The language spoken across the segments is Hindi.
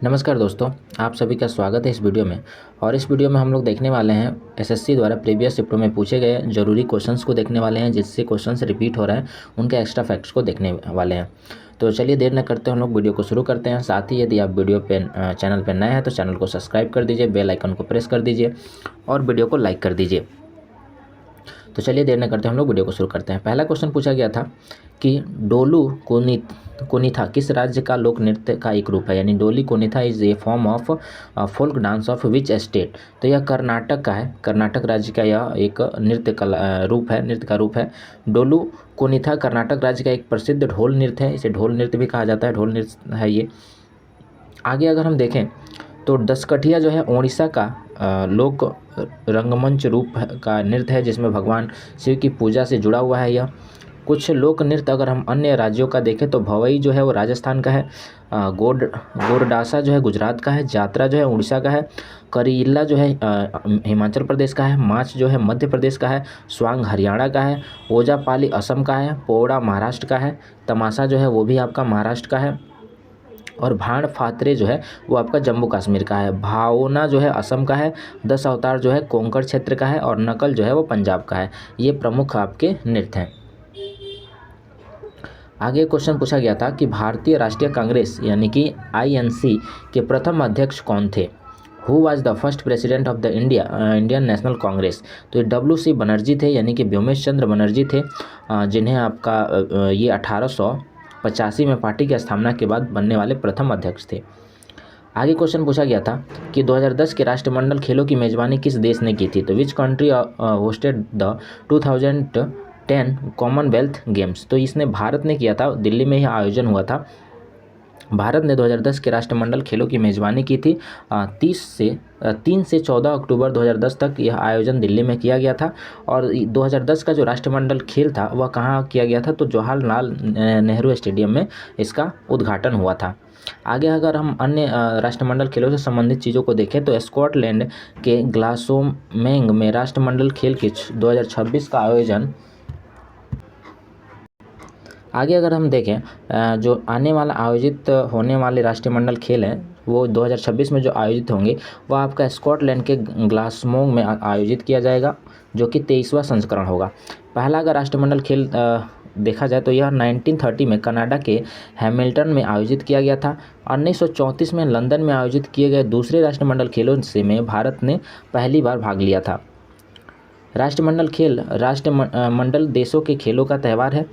नमस्कार दोस्तों, आप सभी का स्वागत है इस वीडियो में। और इस वीडियो में हम लोग देखने वाले हैं एसएससी द्वारा प्रीवियस शिफ्टों में पूछे गए जरूरी क्वेश्चंस को देखने वाले हैं, जिससे क्वेश्चंस रिपीट हो रहे हैं उनके एक्स्ट्रा फैक्ट्स को देखने वाले हैं। तो चलिए देर न करते हम लोग वीडियो को शुरू करते हैं। साथ ही यदि आप चैनल पर नए हैं तो चैनल को सब्सक्राइब कर दीजिए, बेल आइकन को प्रेस कर दीजिए और वीडियो को लाइक कर दीजिए। तो चलिए देर न करते हम लोग वीडियो को शुरू करते हैं। पहला क्वेश्चन पूछा गया था कि डोलू कोनिथा किस राज्य का लोक नृत्य का एक रूप है, यानी Dollu Kunitha is a form of folk dance of which state. तो यह कर्नाटक का है, कर्नाटक राज्य का यह एक नृत्य का रूप है। डोलू कोनिथा कर्नाटक राज्य का एक प्रसिद्ध ढोल नृत्य है, इसे ढोल नृत्य भी कहा जाता है, ढोल नृत्य है ये। आगे अगर हम देखें तो दसकठिया जो है उड़ीसा का लोक रंगमंच रूप का नृत्य है, जिसमें भगवान शिव की पूजा से जुड़ा हुआ है यह। कुछ लोक नृत्य अगर हम अन्य राज्यों का देखें तो भवई जो है वो राजस्थान का है, गोरडासा जो है गुजरात का है, जात्रा जो है उड़ीसा का है, करीला जो है हिमाचल प्रदेश का है, माच जो है मध्य प्रदेश का है, स्वांग हरियाणा का है, ओजापाली असम का है, पोड़ा महाराष्ट्र का है, तमाशा जो है वो भी आपका महाराष्ट्र का है, और भाण फात्रे जो है वो आपका जम्मू कश्मीर का है, भावना जो है असम का है, 10 अवतार जो है कोंकण क्षेत्र का है, और नकल जो है वो पंजाब का है। ये प्रमुख आपके नृत्य हैं। आगे क्वेश्चन पूछा गया था कि भारतीय राष्ट्रीय कांग्रेस यानी कि आईएनसी के प्रथम अध्यक्ष कौन थे। Who was the first president of the Indian national Congress. तो ये WC बनर्जी थे, यानी कि व्योमेश चंद्र बनर्जी थे, जिन्हें आपका ये 1885 में पार्टी की स्थापना के बाद बनने वाले प्रथम अध्यक्ष थे। आगे क्वेश्चन पूछा गया था कि 2010 के राष्ट्रमंडल खेलों की मेजबानी किस देश ने की थी। तो which country hosted the 2010 Commonwealth games. तो इसने भारत ने किया था, दिल्ली में यह आयोजन हुआ था। भारत ने 2010 के राष्ट्रमंडल खेलों की मेजबानी की थी। 3 से 14 अक्टूबर 2010 तक यह आयोजन दिल्ली में किया गया था। और 2010 का जो राष्ट्रमंडल खेल था वह कहाँ किया गया था, तो जवाहरलाल नेहरू स्टेडियम में इसका उद्घाटन हुआ था। आगे अगर हम अन्य राष्ट्रमंडल खेलों से संबंधित चीज़ों को देखें तो स्कॉटलैंड के ग्लासोमेंग में राष्ट्रमंडल खेल के 2026 का आयोजन। आगे अगर हम देखें जो आने वाला आयोजित होने वाले राष्ट्रमंडल खेल हैं वो 2026 में जो आयोजित होंगे वह आपका स्कॉटलैंड के ग्लासगोव में आयोजित किया जाएगा, जो कि 23वां संस्करण होगा। पहला अगर राष्ट्रमंडल खेल देखा जाए तो यह 1930 में कनाडा के हैमिल्टन में आयोजित किया गया था। 1934 में लंदन में आयोजित किए गए दूसरे राष्ट्रमंडल खेलों से में भारत ने पहली बार भाग लिया था। राष्ट्रमंडल खेल राष्ट्रमंडल देशों के खेलों का त्यौहार है।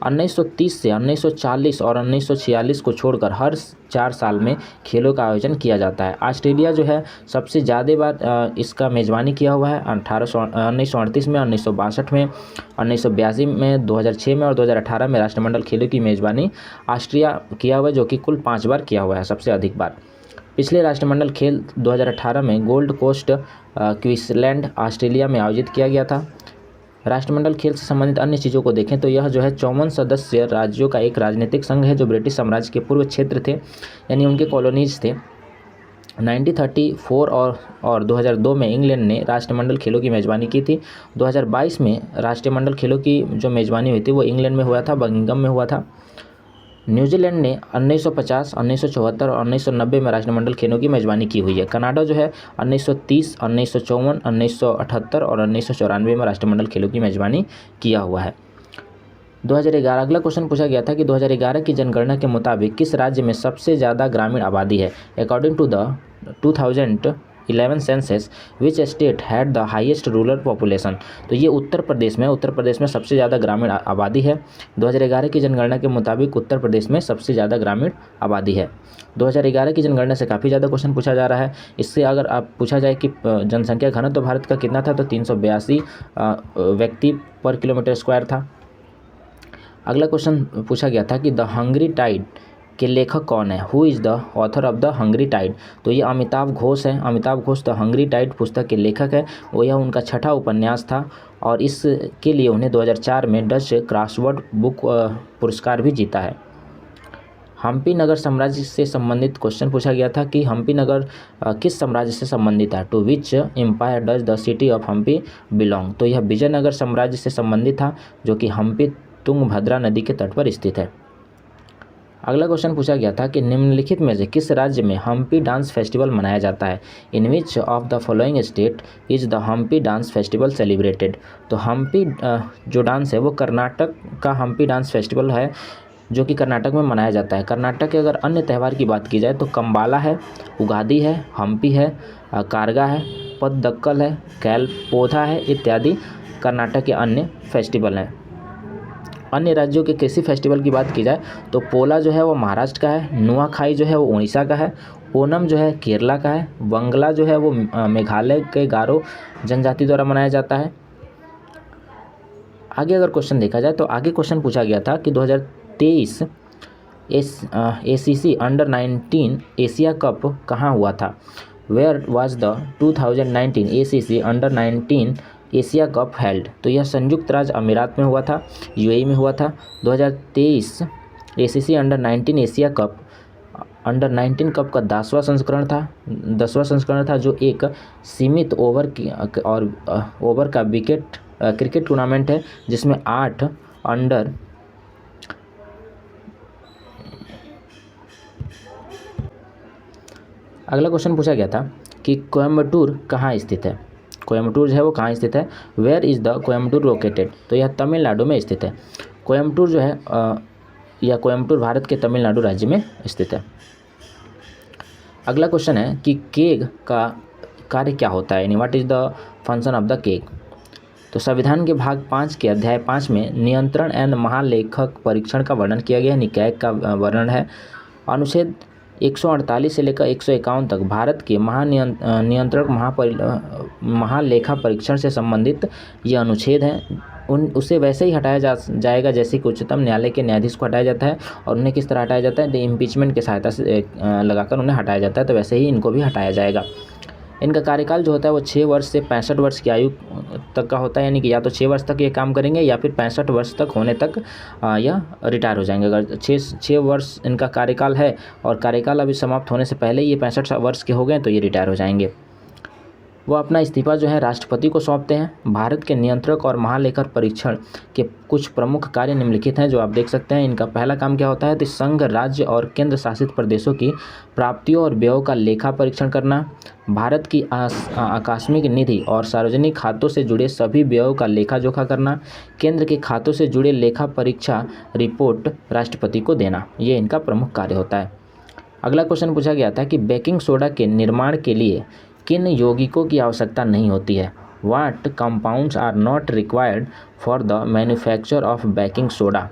1930 से 1940 और 1946 को छोड़कर हर 4 साल में खेलों का आयोजन किया जाता है। ऑस्ट्रेलिया जो है सबसे ज़्यादा बार इसका मेज़बानी किया हुआ है, 1938 में, 1962 में, 1982 में, 2006 में और 2018 में राष्ट्रमंडल खेलों की मेज़बानी ऑस्ट्रिया किया हुआ है, जो कि कुल 5 बार किया हुआ है, सबसे अधिक बार। पिछले राष्ट्रमंडल खेल 2018 में गोल्ड कोस्ट क्वींसलैंड ऑस्ट्रेलिया में आयोजित किया गया था। राष्ट्रमंडल खेल से संबंधित अन्य चीज़ों को देखें तो यह जो है 54 सदस्य राज्यों का एक राजनीतिक संघ है, जो ब्रिटिश साम्राज्य के पूर्व क्षेत्र थे, यानी उनके कॉलोनीज थे। 1934 और 2002 में इंग्लैंड ने राष्ट्रमंडल खेलों की मेज़बानी की थी। 2022 में राष्ट्रमंडल खेलों की जो मेज़बानी हुई थी वो इंग्लैंड में हुआ था, बर्मिंघम में हुआ था। न्यूजीलैंड ने 1950, 1974 और 1990 में राष्ट्रमंडल खेलों की मेज़बानी की हुई है। कनाडा जो है 1930, 1954, 1978 और 1994 में राष्ट्रमंडल खेलों की मेज़बानी किया हुआ है। 2011 अगला क्वेश्चन पूछा गया था कि 2011 की जनगणना के मुताबिक किस राज्य में सबसे ज़्यादा ग्रामीण आबादी है। According to the 2011 census which state had the highest rural population. तो ये उत्तर प्रदेश में सबसे ज़्यादा ग्रामीण आबादी है। 2011 की जनगणना के मुताबिक उत्तर प्रदेश में सबसे ज़्यादा ग्रामीण आबादी है। 2011 की जनगणना से काफ़ी ज़्यादा क्वेश्चन पूछा जा रहा है। इससे अगर आप पूछा जाए कि जनसंख्या घनत्व भारत का कितना था, तो 382 व्यक्ति पर किलोमीटर स्क्वायर था। अगला क्वेश्चन पूछा गया था कि द हंग्री टाइड के लेखक कौन है। Who is the author of the Hungry Tide. तो ये अमिताभ घोष है। Amitabh Ghosh the Hungry Tide पुस्तक के लेखक है। वो यह उनका 6ठा उपन्यास था और इसके लिए उन्हें 2004 में डच क्रॉसवर्ड बुक पुरस्कार भी जीता है। हम्पी नगर साम्राज्य से संबंधित क्वेश्चन पूछा गया था कि हम्पी नगर किस साम्राज्य से संबंधित है। To which empire does the city of Hampi belong. तो यह विजयनगर साम्राज्य से संबंधित था, जो कि हम्पी तुंगभद्रा नदी के तट पर स्थित है। अगला क्वेश्चन पूछा गया था कि निम्नलिखित में से किस राज्य में हम्पी डांस फेस्टिवल मनाया जाता है। In which of the following state is the Hampi dance festival celebrated. तो हम्पी जो डांस है वो कर्नाटक का हम्पी डांस फेस्टिवल है जो कि कर्नाटक में मनाया जाता है। कर्नाटक के अगर अन्य त्यौहार की बात की जाए तो कंबाला है, उगादी है, हम्पी है, कारगा है, पद्दक्कल है, कैलपोधा है इत्यादि कर्नाटक के अन्य फेस्टिवल हैं। अन्य राज्यों के कृषि फेस्टिवल की बात की जाए तो पोला जो है वो महाराष्ट्र का है, नुआखाई जो है वो उड़ीसा का है, ओनम जो है केरला का है, बंगला जो है वो मेघालय के गारो जनजाति द्वारा मनाया जाता है। आगे अगर क्वेश्चन देखा जाए तो आगे क्वेश्चन पूछा गया था कि 2023 ACC अंडर-19 एशिया कप कहाँ हुआ था। Where was the 2019 ACC under nineteen Asia cup held. तो यह संयुक्त राज्य अमीरात में हुआ था, यूएई में हुआ था। 2023 ACC under nineteen Asia cup under-19 cup का 10वां संस्करण था जो एक सीमित ओवर का क्रिकेट टूर्नामेंट है जिसमें 8 अंडर अगला क्वेश्चन पूछा गया था कि कोयम्बटूर कहाँ स्थित है। कोयम्बटूर जो है वो कहाँ स्थित है। Where is the Coimbatore located. तो यह तमिलनाडु में स्थित है। कोयम्बटूर जो है यह कोयम्बटूर भारत के तमिलनाडु राज्य में स्थित है। अगला क्वेश्चन है कि केग का कार्य क्या होता है, यानी what is the function of the keg. तो संविधान के भाग 5 के अध्याय 5 में नियंत्रण एवं महालेखक परीक्षण का वर्णन किया गया है, कैग का वर्णन है। अनुच्छेद 148 से लेकर 151 तक भारत के नियंत्रक महालेखा परीक्षण से संबंधित ये अनुच्छेद हैं। उसे वैसे ही हटाया जाएगा जैसे कि उच्चतम न्यायालय के न्यायाधीश को हटाया जाता है। और उन्हें किस तरह हटाया जाता है, इम्पीचमेंट की सहायता से लगाकर उन्हें हटाया जाता है, तो वैसे ही इनको भी हटाया जाएगा। इनका कार्यकाल जो होता है वो 6 वर्ष से 65 वर्ष की आयु तक का होता है, यानी कि या तो 6 वर्ष तक ये काम करेंगे या फिर 65 वर्ष तक होने तक यह रिटायर हो जाएंगे। अगर 6 वर्ष इनका कार्यकाल है और कार्यकाल अभी समाप्त होने से पहले ये 65 वर्ष के हो गए तो ये रिटायर हो जाएंगे। वो अपना इस्तीफा जो है राष्ट्रपति को सौंपते हैं। भारत के नियंत्रक और महालेखा परीक्षण के कुछ प्रमुख कार्य निम्नलिखित हैं जो आप देख सकते हैं। इनका पहला काम क्या होता है तो संघ, राज्य और केंद्र शासित प्रदेशों की प्राप्तियों और व्ययों का लेखा परीक्षण करना, भारत की आकस्मिक निधि और सार्वजनिक खातों से जुड़े सभी व्ययों का लेखा जोखा करना, केंद्र के खातों से जुड़े लेखा परीक्षा रिपोर्ट राष्ट्रपति को देना, ये इनका प्रमुख कार्य होता है। अगला क्वेश्चन पूछा गया था कि बेकिंग सोडा के निर्माण के लिए किन यौगिकों की आवश्यकता नहीं होती है। What compounds are not required for the manufacture of baking soda.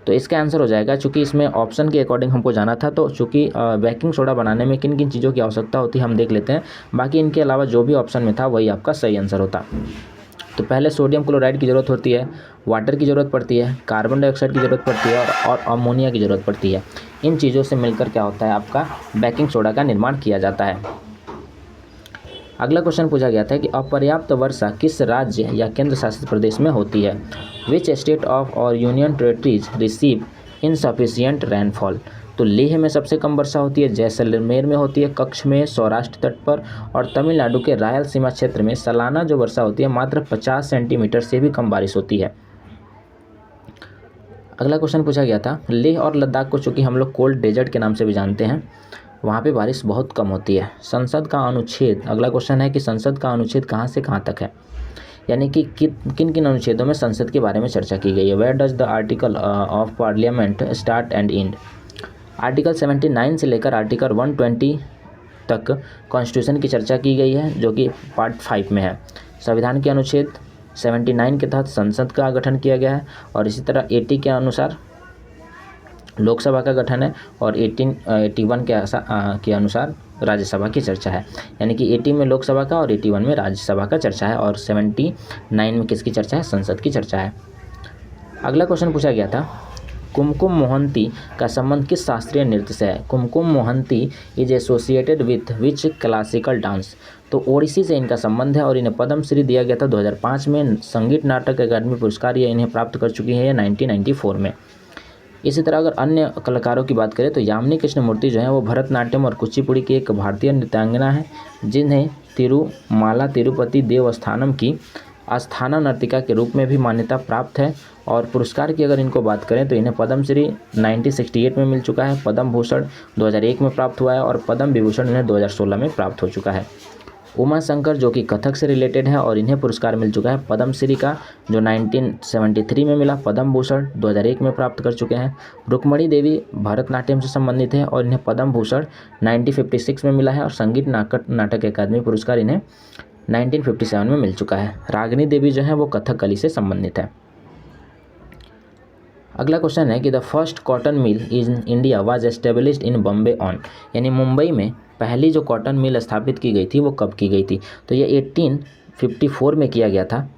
तो इसका आंसर हो जाएगा, चूँकि इसमें ऑप्शन के अकॉर्डिंग हमको जाना था, तो चूँकि बेकिंग सोडा बनाने में किन किन चीज़ों की आवश्यकता होती है हम देख लेते हैं। बाकी इनके अलावा जो भी ऑप्शन में था वही आपका सही आंसर होता। तो पहले सोडियम क्लोराइड की ज़रूरत होती है, वाटर की ज़रूरत पड़ती है, कार्बन डाइऑक्साइड की ज़रूरत पड़ती है और अमोनिया की ज़रूरत पड़ती है। इन चीज़ों से मिलकर क्या होता है, आपका बेकिंग सोडा का निर्माण किया जाता है। अगला क्वेश्चन पूछा गया था कि अपर्याप्त वर्षा किस राज्य या केंद्र शासित प्रदेश में होती है। विच स्टेट ऑफ और union territories receive insufficient rainfall. तो लेह में सबसे कम वर्षा होती है, जैसलमेर में होती है, कच्छ में, सौराष्ट्र तट पर और तमिलनाडु के रायलसीमा क्षेत्र में सालाना जो वर्षा होती है मात्र 50 सेंटीमीटर से भी कम बारिश होती है। अगला क्वेश्चन पूछा गया था लेह और लद्दाख को चूँकि हम लोग कोल्ड डेजर्ट के नाम से भी जानते हैं, वहाँ पे बारिश बहुत कम होती है। संसद का अनुच्छेद, अगला क्वेश्चन है कि संसद का अनुच्छेद कहाँ से कहाँ तक है, यानी कि किन किन अनुच्छेदों में संसद के बारे में चर्चा की गई है। Where does the article of parliament start and end. Article 79 से लेकर आर्टिकल 120 तक कॉन्स्टिट्यूशन की चर्चा की गई है जो कि पार्ट 5 में है। संविधान के अनुच्छेद 79 के तहत संसद का गठन किया गया है और इसी तरह 80 के अनुसार लोकसभा का गठन है और 81 के अनुसार राज्यसभा की चर्चा है, यानी कि 80 में लोकसभा का और 81 में राज्यसभा का चर्चा है और 79 में किसकी चर्चा है, संसद की चर्चा है। अगला क्वेश्चन पूछा गया था कुमकुम मोहंती का संबंध किस शास्त्रीय नृत्य से है। Kumkum Mohanty is associated with which classical dance. तो ओडिसी से इनका संबंध है और इन्हें पद्मश्री दिया गया था 2005 में। संगीत नाटक अकादमी पुरस्कार ये इन्हें प्राप्त कर चुकी है 1994 में। इसी तरह अगर अन्य कलाकारों की बात करें तो यामिनी कृष्णमूर्ति जो है वो भरतनाट्यम और कुचिपुड़ी की एक भारतीय नृत्यांगना है जिन्हें तिरुमाला तिरुपति देवस्थानम की आस्थाना नर्तिका के रूप में भी मान्यता प्राप्त है। और पुरस्कार की अगर इनको बात करें तो इन्हें पद्मश्री 1968 में मिल चुका है, पद्म भूषण 2001 में प्राप्त हुआ है और पद्म विभूषण इन्हें 2016 में प्राप्त हो चुका है। उमा शंकर जो कि कथक से रिलेटेड है और इन्हें पुरस्कार मिल चुका है पद्मश्री का, जो 1973 में मिला, पद्म भूषण 2001 में प्राप्त कर चुके हैं। रुक्मणी देवी भरतनाट्यम से संबंधित है और इन्हें पद्म भूषण 1956 में मिला है और संगीत नाटक अकादमी पुरस्कार इन्हें 1957 में मिल चुका है। रागिनी देवी जो है वो कथकली से संबंधित है। अगला क्वेश्चन है कि the first cotton mill in India was established in Bombay on, यानी मुंबई में पहली जो कॉटन मिल स्थापित की गई थी वो कब की गई थी? तो ये 1854 में किया गया था।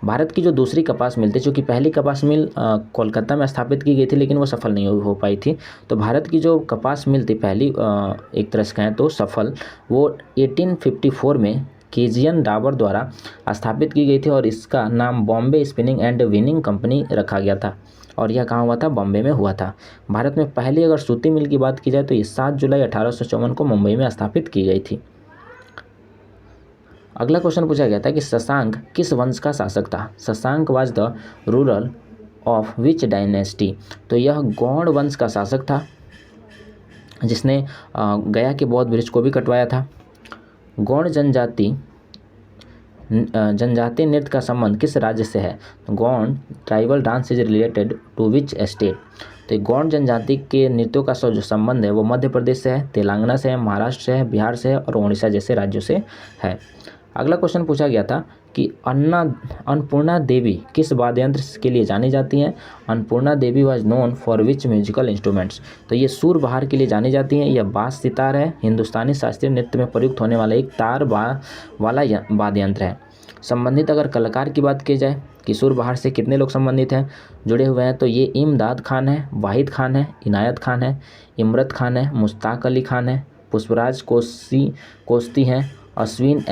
भारत की जो दूसरी कपास मिल थी, चूँकि पहली कपास मिल कोलकाता में स्थापित की गई थी लेकिन वो सफल नहीं हो पाई थी, तो भारत की जो कपास मिल थी पहली, एक तरह से कहें तो सफल, वो 1854 में केजीएन डाबर द्वारा स्थापित की गई थी और इसका नाम Bombay spinning and winning company रखा गया था और यह कहाँ हुआ था? बॉम्बे में हुआ था। भारत में पहली अगर सूती मिल की बात की जाए तो ये 7 जुलाई 1854 को मुंबई में स्थापित की गई थी। अगला क्वेश्चन पूछा गया था कि शशांक किस वंश का शासक था? Shashank was the ruler of which dynasty? तो यह गौड़ वंश का शासक था जिसने गया के बौद्ध वृक्ष को भी कटवाया था। गौड़ जनजाति नृत्य का संबंध किस राज्य से है? Gaur tribal dance is related to which state? तो गौड़ जनजाति के नृत्यों का जो संबंध है वो मध्य प्रदेश से है, तेलंगाना से है, महाराष्ट्र से है, बिहार से है और उड़ीसा जैसे राज्यों से है। अगला क्वेश्चन पूछा गया था कि अन्नपूर्णा देवी किस वाद्य यंत्र के लिए जानी जाती हैं? Annapurna Devi was known for which musical instruments? तो ये सूरबहार के लिए जानी जाती हैं। यह बांस सितार है, हिंदुस्तानी शास्त्रीय नृत्य में प्रयुक्त होने वाला एक तार वाला वाद्य यंत्र है। संबंधित अगर कलाकार की बात की जाए कि सूरबहार से कितने लोग संबंधित हैं, जुड़े हुए हैं, तो ये इमदाद खान है, वाहिद खान है, इनायत खान है, इमरत खान है, मुश्ताक अली खान है, पुष्पराज कोस्ती हैं, अश्विन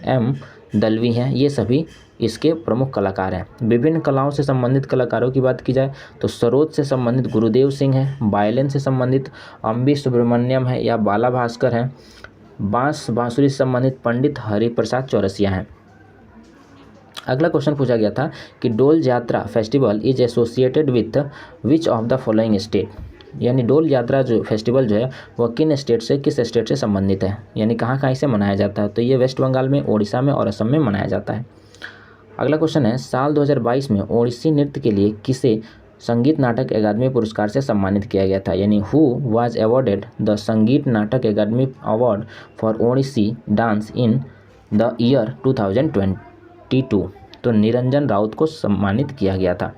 एम दलवी हैं। ये सभी इसके प्रमुख कलाकार हैं। विभिन्न कलाओं से संबंधित कलाकारों की बात की जाए तो सरोद से संबंधित गुरुदेव सिंह है, वायलिन से संबंधित अम्बी सुब्रमण्यम है या बाला भास्कर हैं, बांसुरी से संबंधित पंडित हरिप्रसाद चौरसिया हैं। अगला क्वेश्चन पूछा गया था कि डोल यात्रा festival is associated with which of the following state? यानी डोल यात्रा जो फेस्टिवल जो है वह किस स्टेट से संबंधित है, यानी कहाँ इसे मनाया जाता है? तो ये वेस्ट बंगाल में, ओडिशा में और असम में मनाया जाता है। अगला क्वेश्चन है साल 2022 में ओडिसी नृत्य के लिए किसे संगीत नाटक अकादमी पुरस्कार से सम्मानित किया गया था? यानी who was awarded the Sangeet Natak Akademi award for Odissi dance in the year 2022? तो निरंजन राउत को सम्मानित किया गया था।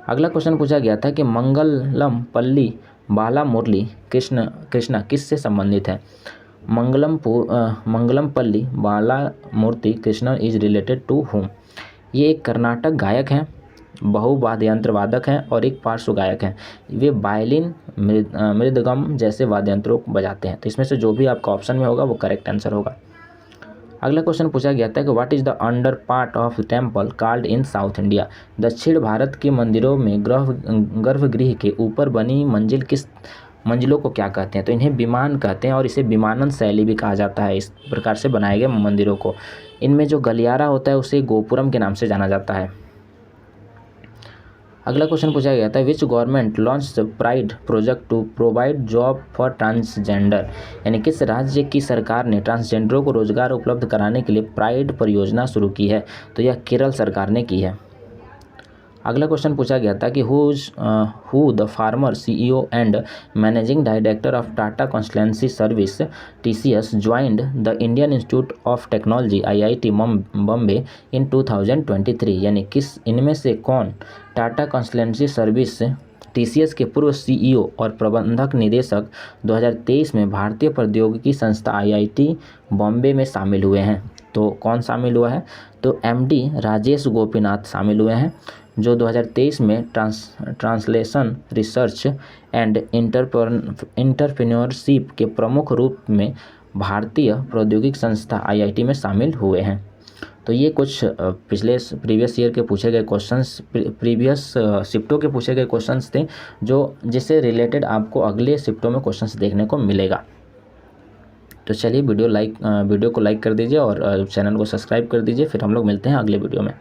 अगला क्वेश्चन पूछा गया था कि मंगलम पल्ली बाला मुरली कृष्णा किस से संबंधित है? Mangalampalli Bala Murali Krishna is related to whom? ये एक कर्नाटक गायक हैं, बहुवाद्य यंत्र वादक हैं और एक पार्श्व गायक हैं। वे वायलिन, मृदगम जैसे वाद्य यंत्रों को बजाते हैं। तो इसमें से जो भी आपका ऑप्शन में होगा वो करेक्ट आंसर होगा। अगला क्वेश्चन पूछा गया था कि what is the under part of temple called in south India? दक्षिण भारत के मंदिरों में गर्भगृह के ऊपर बनी मंजिलों को क्या कहते हैं? तो इन्हें विमान कहते हैं और इसे विमानन शैली भी कहा जाता है। इस प्रकार से बनाए गए मंदिरों को, इनमें जो गलियारा होता है उसे गोपुरम के नाम से जाना जाता है। अगला क्वेश्चन पूछा गया था which government launch pride project to provide job for transgender? यानी किस राज्य की सरकार ने ट्रांसजेंडरों को रोजगार उपलब्ध कराने के लिए प्राइड परियोजना शुरू की है? तो यह केरल सरकार ने की है। अगला क्वेश्चन पूछा गया था कि who the former CEO and managing director of Tata Consultancy Service TCS joined the Indian Institute of Technology IIT Bombay in 2023? यानी किस इनमें से कौन टाटा कंसल्टेंसी सर्विस TCS के पूर्व CEO और प्रबंधक निदेशक 2023 में भारतीय प्रौद्योगिकी संस्था IIT बॉम्बे में शामिल हुए हैं? तो कौन शामिल हुआ है? तो MD राजेश गोपीनाथ शामिल हुए हैं, जो 2023 में ट्रांसलेशन रिसर्च एंड एंटरप्रेन्योरशिप के प्रमुख रूप में भारतीय प्रौद्योगिकी संस्था IIT में शामिल हुए हैं। तो ये कुछ प्रीवियस ईयर के पूछे गए क्वेश्चंस, प्रीवियस शिफ्टों के पूछे गए क्वेश्चंस थे जिससे रिलेटेड आपको अगले शिफ्टों में क्वेश्चंस देखने को मिलेगा। तो चलिए वीडियो को लाइक कर दीजिए और चैनल को सब्सक्राइब कर दीजिए। फिर हम लोग मिलते हैं अगले वीडियो में।